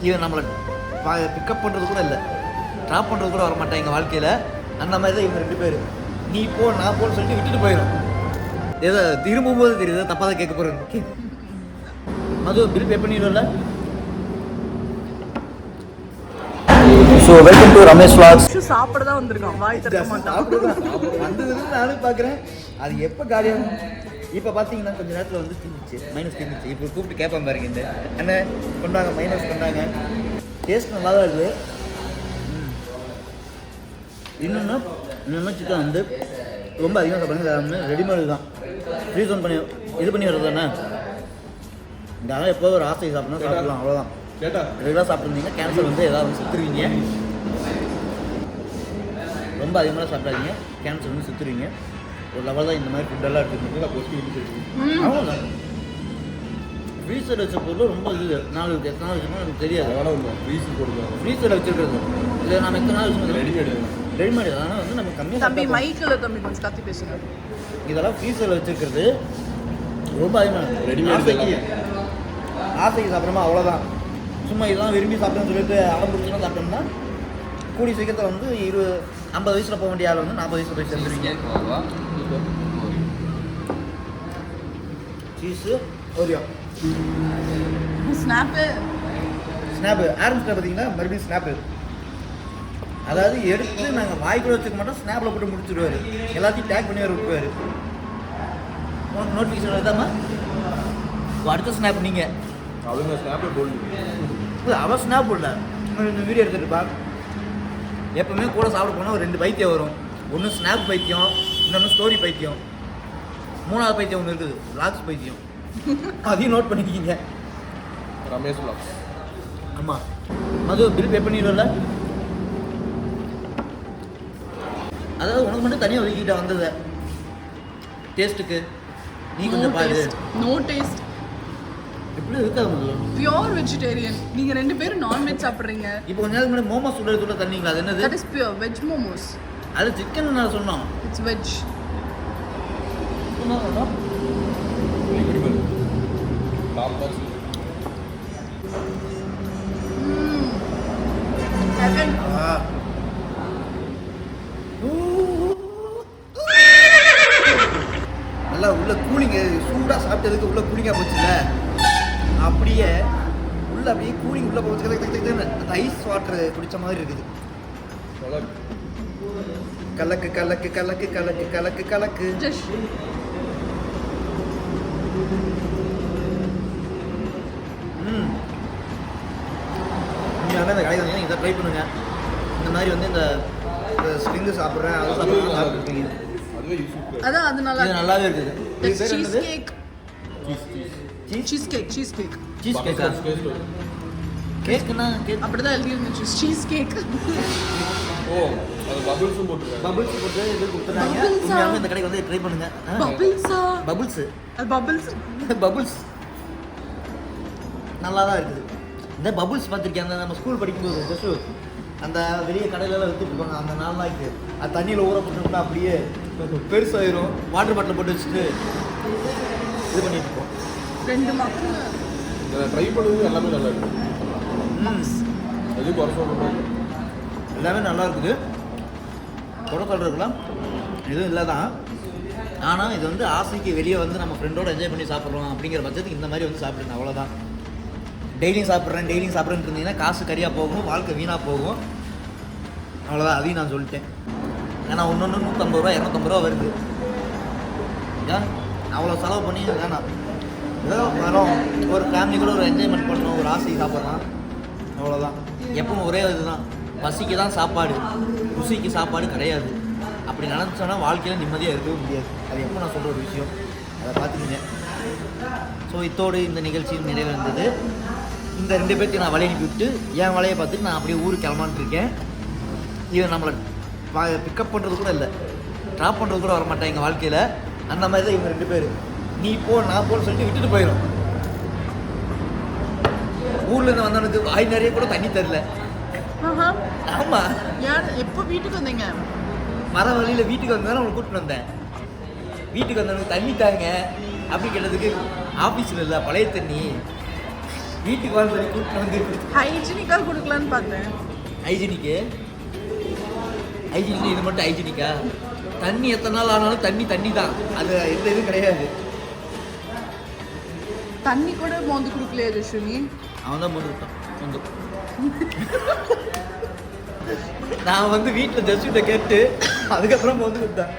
இவன் நம்மளை பிக்கப் பண்ணுறது கூட இல்லை, ட்ராப் பண்ணுறது கூட வர மாட்டான் எங்கள் வாழ்க்கையில். அந்த மாதிரி தான் இவங்க 2 பேர். நீ போ நான் போன்னு சொல்லிட்டு விட்டுட்டு போயிடும். ஏதோ திரும்பும்போது தெரியுது தப்பாக தான் கேட்க போகிறேன். மது பில் பே பண்ணிடும்ல. So welcome to Ramesh vlogs. சாப்பிட தான் வந்திருக்கோம், வாய் திறக்க மாட்டான். வந்ததுன்னு நானும் பார்க்குறேன். அது எப்போ காலியாகும்? இப்போ பார்த்தீங்கன்னா கொஞ்சம் நேரத்தில் வந்து தீர்ந்துச்சு, மைனஸ் தீர்ந்துச்சு. இப்போ கூப்பிட்டு கேட்பான் பாருங்க, இந்த என்ன கொண்டாங்க மைனஸ் கொண்டாங்க. டேஸ்ட் நல்லா தான் இருக்குது. இன்னொன்று சிக்கன் வந்து ரொம்ப அதிகமாக சாப்பிடுங்க. ரெடிமேடு தான், ஃப்ரீஸ் ஒன் பண்ணி இது பண்ணி வர்றது தானே. இந்த ஆனால் எப்போது ஒரு ஆசை சாப்பிட்னா சாப்பிடலாம், அவ்வளோதான். ரெகுலராக சாப்பிட்ருந்தீங்க கேன்சர் வந்து ஏதாவது சுற்றுருவீங்க. ரொம்ப அதிகமாக சாப்பிடாதீங்க, கேன்சர் வந்து சுற்றுருவீங்க. ஒரு லெவல் தான் இந்த மாதிரி ஃபுட்டெல்லாம் எடுத்துக்கிட்டு அவ்வளோதான். ஃப்ரீசர் வச்ச பொருள் ரொம்ப இது 4 எத்தனை நாள் வச்சுக்கணும் எனக்கு தெரியாது. ஃப்ரீசரில் வச்சுருக்கிறது இல்லை, நம்ம எத்தனை நாள் வச்சுக்கணும் ரெடிமேடு. அதனால் வந்து நம்ம கம்மியாக தம்பி மைக்கில் தம்பி கொஞ்சம் கத்தி பேசுங்க. இதெல்லாம் ஃப்ரீசரில் வச்சுருக்கிறது ரொம்ப அதிகமாக ரெடிமேடு. ஆசைக்கு சாப்பிட்றோமா அவ்வளோதான். சும்மா இதெல்லாம் விரும்பி சாப்பிட்றேன்னு சொல்லிட்டு அடம் பிடிச்சலாம் சாப்பிட்டோம்னா கூடி சீக்கிரத்தில் வந்து 50 வயசில் போக வேண்டிய ஆள் வந்து 40 வயசில் போய் சேர்ந்துருவீங்க. சீஸு ஓரியோ ஸ்னாப்பு ஆரம்பிச்சிட்ட பார்த்தீங்கன்னா மறுபடியும் ஸ்னாப்பு. அதாவது எடுத்து நாங்கள் வாய்க்குள்ள வச்சுக்க மாட்டோம், ஸ்னாப்பில் போட்டு முடிச்சுடுவார். எல்லாத்தையும் டேக் பண்ணி வர விட்டுருவார். நோட்டிஃபிகேஷன் வருதாம்மா அடுத்த ஸ்னாப் நீங்கள் அவன் ஸ்னாப் போடல. இந்த வீடியோ எடுத்துகிட்டு பா. எப்பவுமே கூட சாப்பிட போனால் ஒரு 2 பைத்தியம் வரும். ஒன்று ஸ்னாப் பைத்தியம், இன்னொன்று ஸ்டோரி பைத்தியம், 3வது பைத்தியம் ஒன்று இருக்குது vlogs பைத்தியம். அதையும் நோட் பண்ணிக்கிங்க. ரமேஷ் vlogs. ஆமாம் மது பில் பே பண்ணிடும்ல. அதாவது உனக்கு மட்டும் தனியாக ஒதுக்கிட்ட வந்தது டேஸ்ட்டுக்கு. நீ கொஞ்சம் பாரு. நோ டேஸ்ட் இப்படி இருக்காது மது. Pure vegetarian. நீங்க 2 பேரும் நான்வெஜ் சாப்பிடுறீங்க. இப்போ கொஞ்ச நேரத்துக்கு முன்னாடி மோமோஸ் சுடுறதுக்குள்ள தண்ணீங்களா? அது என்னது? That is pure veg momos. அது சிக்கன் நான் சொன்னோம். It's veg. ஹெவன். நல்லா உள்ள கூலிங்க சூடாக சாப்பிட்டதுக்கு உள்ள கூலிங்காக போச்சுல, அப்படியே உள்ள அப்படியே கூலிங் உள்ள போச்சு. அந்த ஐஸ் வாட்டர் குடிச்ச மாதிரி இருக்குது. கலக்கு கலக்கு கலக்கு கலக்கு கலக்கு கலக்கு. நீங்கள் அந்த கடையில் வந்து இதை ட்ரை பண்ணுங்க. இந்த மாதிரி வந்து இந்த ஸ்ப்ரிங்கு சாப்பிட்றேன், அதை சாப்பிட்றேன் சாப்பிட்ருப்பீங்க. அதான் அது நல்லாவே இருக்குது. Cheese cake. சீஸ் கேக்கா? கேக்குன்னா கேக் அப்படிதான் எழுதி இருந்துச்சு, சீஸ் கேக். பபிள்ஸ் போட்டு இது கொடுத்துறாங்க. உண்மையாலுமே இந்த கடைக்கு வந்து ட்ரை பண்ணுங்க. பபிள்ஸ் நல்லா தான் இருக்குது. இந்த பபுள்ஸ் பார்த்துருக்கேன், அந்த நம்ம ஸ்கூல் படிக்கும்போது ஜஸ்ட் அந்த வெளியே கடையிலலாம் விற்றுட்டு இருப்பாங்க. அந்த நாள்லாம் அது தண்ணியில் ஊற போட்டுட்டோம்னா அப்படியே பெருசாயிரும். வாட்டர் பாட்டில் போட்டு வச்சுட்டு இது பண்ணிட்டு இருக்கோம். 2 மக்கள் ட்ரை பண்ணுறது எல்லாமே நல்லா இருக்குது. எதுவும் குறை சொல்லணும், எல்லாமே நல்லா இருக்குது. குறை சொல்கிறதுலாம் எதுவும் இல்லை தான். ஆனால் இது வந்து ஆசைக்கு வெளியே வந்து நம்ம ஃப்ரெண்டோடு என்ஜாய் பண்ணி சாப்பிட்றோம் அப்படிங்கிற பட்சத்துக்கு இந்த மாதிரி வந்து சாப்பிடுங்க, அவ்வளோதான். டெய்லியும் சாப்பிட்றேன்னு இருந்தீங்கன்னா காசு கரியாக போகும், வாழ்க்கை வீணாக போகும், அவ்வளோதான். அதையும் நான் சொல்லிட்டேன். ஏன்னா ஒன்று 150 ரூபா 250 ரூபா வருது. ஏன் அவ்வளோ செலவு பண்ணி வேணாம். ஏதோ வரோம் ஒரு ஃபேமிலி கூட ஒரு என்ஜாய்மெண்ட் பண்ணணும், ஒரு ஆசை சாப்பிட்லாம், அவ்வளோதான். எப்பவும் ஒரே இதுதான், பசிக்கு தான் சாப்பாடு, ருசிக்கு சாப்பாடு கிடையாது. அப்படி நினச்சோன்னா வாழ்க்கையில் நிம்மதியாக இருக்கவே முடியாது. அது எப்போ நான் சொல்கிற ஒரு விஷயம், அதை பார்த்துக்கிங்க. ஸோ இத்தோடு இந்த நிகழ்ச்சியும் நிறைவேறது. இந்த 2 பேர்த்தையும் நான் வழி அனுப்பி விட்டு என் வலையை பார்த்துட்டு நான் அப்படியே ஊருக்கு கிளம்பான்ட்டு இருக்கேன். இவன் நம்மளை பிக்கப் பண்ணுறது கூட இல்லை, ட்ராப் பண்ணுறது கூட வர மாட்டான் எங்கள் வாழ்க்கையில். அந்த மாதிரி தான் இவங்க 2 பேர். நீ போ நான் போன்னு சொல்லிட்டு விட்டுட்டு போயிடும். ஊர்லேருந்து வந்தவனுக்கு வாய் நிறைய கூட தண்ணி தரல. ஆமாம், எப்போ வீட்டுக்கு வந்தீங்க? வர வழியில் வீட்டுக்கு வந்தாலும் அவனை கூப்பிட்டு வந்தேன். வீட்டுக்கு வந்தவனுக்கு தண்ணி தாங்க அப்படி கேட்டதுக்கு ஆஃபீஸில் இல்லை பழைய தண்ணி வீட்டுக்கு வாழ் சொல்லி கூப்பிட்டு வந்து ஹைஜீனிக்காக கொடுக்கலான்னு பார்த்தேன். ஹைஜீனிக்கு ஹைஜீனிக் இது மட்டும் ஹைஜீனிக்கா? தண்ணி எத்தனை நாள் ஆனாலும் தண்ணி தான், அது எந்த இதுவும் கிடையாது. தண்ணி கூட மோந்து கொடுக்கலையா ஜஸ்வினி? அவன் தான் மோந்து விட்டான் மோந்து. நான் வந்து வீட்டில் ஜஸ்விட்ட கேட்டு அதுக்கப்புறம் மோந்து விட்டேன்.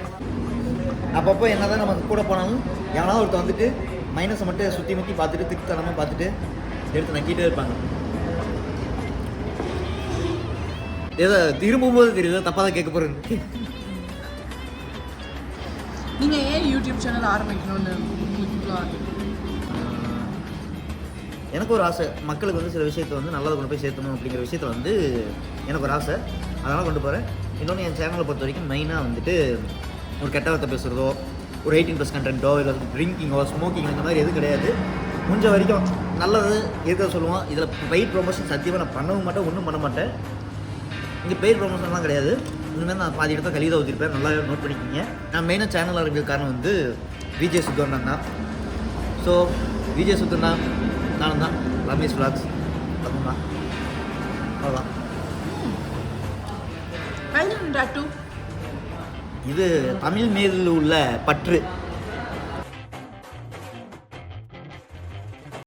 அப்பப்போ என்னதான் நம்ம கூட போனாலும் எவனாவது ஒருத்தர் வந்துட்டு மைனஸை மட்டும் சுற்றி முற்றி பார்த்துட்டு திக்குத்தனமாக பார்த்துட்டு எடுத்து நக்கிட்டே இருப்பாங்க. ஏதோ திரும்பும்போது தெரியுது தப்பாக தான் கேட்க போகிறேன். நீங்க ஏன் யூடியூப் சேனல் ஆரம்பிக்கணும்னு உங்களுக்கு இவ்வளோ ஆசை? எனக்கு ஒரு ஆசை, மக்களுக்கு வந்து சில விஷயத்தை வந்து நல்லதை கொண்டு போய் சேர்த்தணும் அப்படிங்கிற விஷயத்தில் வந்து எனக்கு ஒரு ஆசை, அதனால் கொண்டு போகிறேன். இன்னொன்று என் சேனலை பொறுத்த வரைக்கும் மெயினாக வந்துட்டு ஒரு கெட்ட வார்த்தை பேசுகிறதோ, ஒரு 18+ கண்டென்ட்டோ, இல்லை ட்ரிங்கிங்கோ, ஸ்மோக்கிங் இந்த மாதிரி எதுவும் கிடையாது. முடிஞ்ச வரைக்கும் நல்லது இருக்க சொல்லுவோம். இதில் பெய்ட் ப்ரொமோஷன் சத்தியமாக நான் பண்ணவும் மாட்டேன், ஒன்றும் பண்ண மாட்டேன். இங்கே பெய்ட் ப்ரொமோஷன்லாம் கிடையாது. இனிமேல் நான் பாதி இடத்த கழித ஊற்றிருப்பேன், நல்லா நோட் பண்ணிக்கிங்க. நான் மெயினாக சேனலாக இருக்கிற காரணம் வந்து விஜய் சுத்தண்ணன் தான். ஸோ விஜய் சுத்தண்ணா நானும் தான், ரமேஷ் vlogs அதுவும் தான், அவ்வளோதான். டாட்டூ இது தமிழ் மீது உள்ள பற்று.